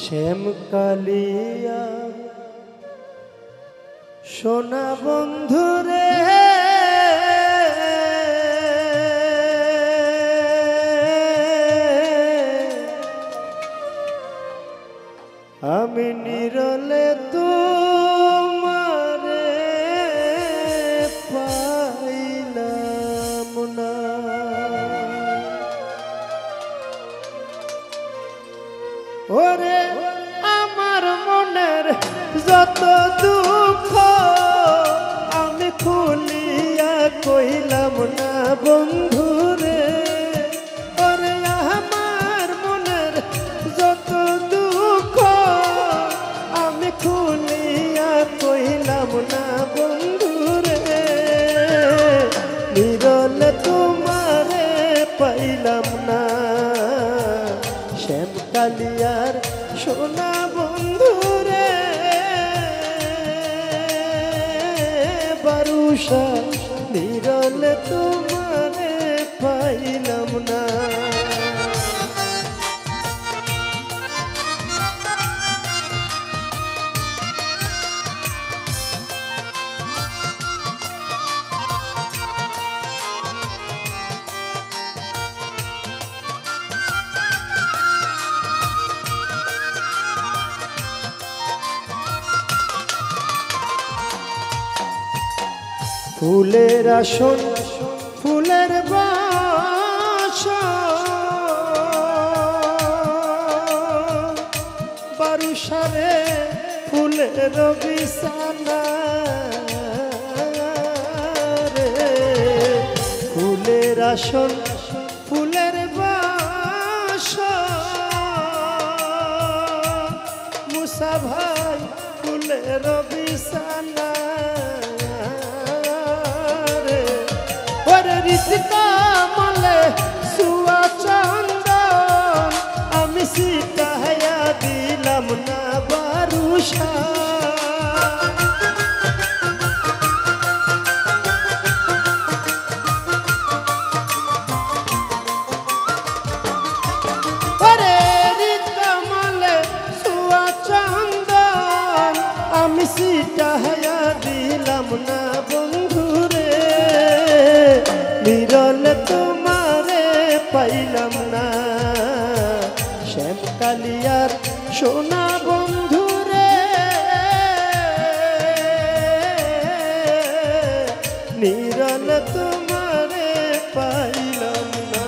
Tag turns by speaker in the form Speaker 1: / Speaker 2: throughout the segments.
Speaker 1: শ্যাম কালিয়া সোনা বন্ধুরে আমি নিরলে তোমারে পাইলাম না। ওরে আমার মনের যত দুঃখ আমি খুলিয়া কইলাম না বন্ধুরে। ওরে আমার মনের যত দুঃখ আমি খুলিয়া কইলাম না বন্ধুরে। নিরলে তোমারে পাইলাম না শ্যাম কালিয়ার সোনা বন্ধুরে। বারুষা নিরলে তোমারে পাইলাম না। ফুলের আসন ফুলের বাসন বারুষারে ফুলের বিছানা রে। ফুলের আসন ফুলের বাসন মুসা ভাই ফুলের বিছানা মলে সুয়া চন্দন আমি সিটাইয়া দিলাম না বারুষা। মলে সুয়া চন্দন আমি সিটাইয়া দিলাম না বন্ধুরে। নিরলে তোমারে পাইলাম না শ্যাম কালিয়ার সোনা বন্ধুরে। নিরলে তোমারে পাইলাম না।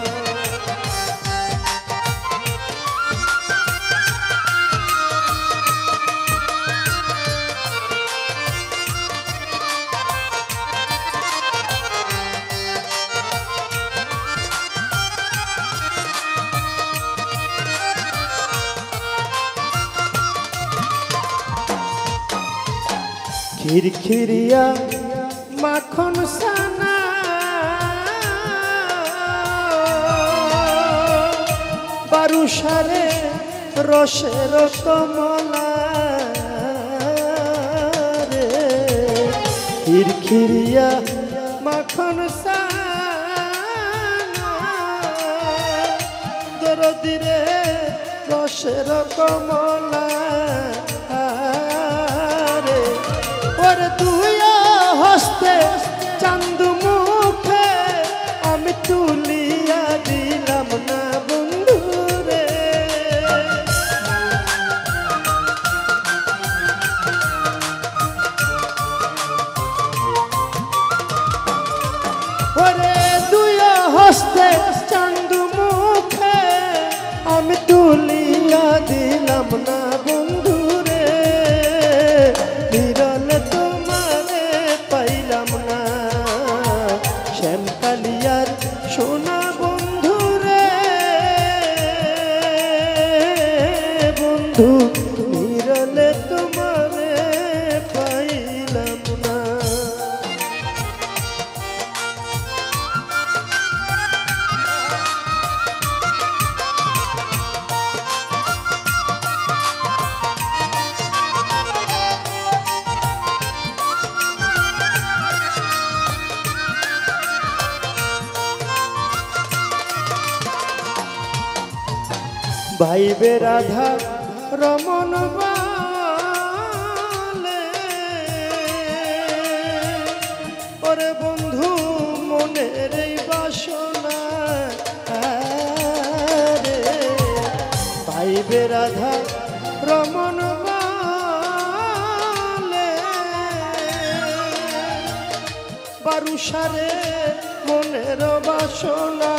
Speaker 1: খিরখিরিয়া মাখন সানা বারুষারে রসের কমলা রে। খিরখিরিয়া মাখন সানা দরদিরে রসের কমলা তুই হস্তে চান্দু মুখে আমি তুলিয়া দিলাম না বন্ধুরে। ওরে তুই হস্তে চান্দু মুখে আমি তুলিয়া দিলাম না বন্ধুরে। নিরলে তোমারে পাইলাম না শ্যাম কালিয়ার সোনা বন্ধুরে। বন্ধু নিরলে তোমারে পাইলাম না। ভাইবে রাধা রমন বলে ওরে বন্ধু মনের এই বাসনা রে পাইবে রাধা রমন বলে বারুসারে মনের বাসনা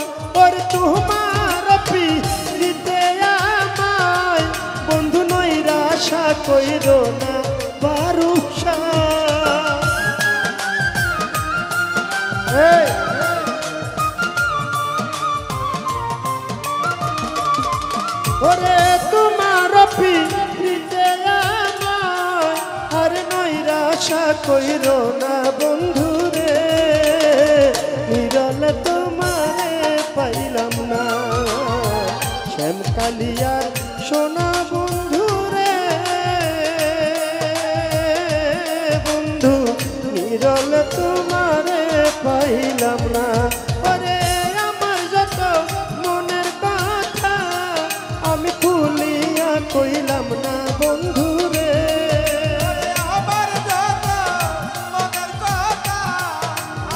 Speaker 1: ওর তোমার পিতে আমায় বন্ধু নৈরাশা কইর না বারুসা ওরে তোমার পিতে আমায় আর নৈরাশা কইর না বন্ধু রে নিরলে তোমারে পাইলাম না শ্যামকালিয়ার সোনা বন্ধু রে বন্ধু নিরলে তোমারে পাইলাম না ওরে আমার যত মনের কথা আমি খুলিয়া কইলাম না বন্ধু রে
Speaker 2: আমার যত মনের কথা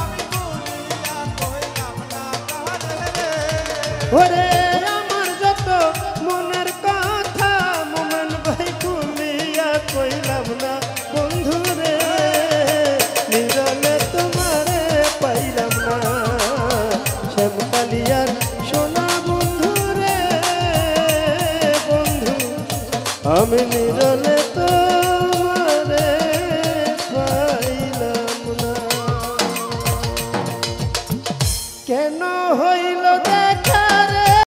Speaker 2: আমি ভুলিয়া কইলাম না রে
Speaker 1: ওরে আমার যত মনের কথা মোমেন ভাই খুলিয়া কইলাম না বন্ধু রে নিরলে তোমারে পাইলাম না শ্যামকালিয়ার সোনা বন্ধু রে বন্ধু আমি নিরলে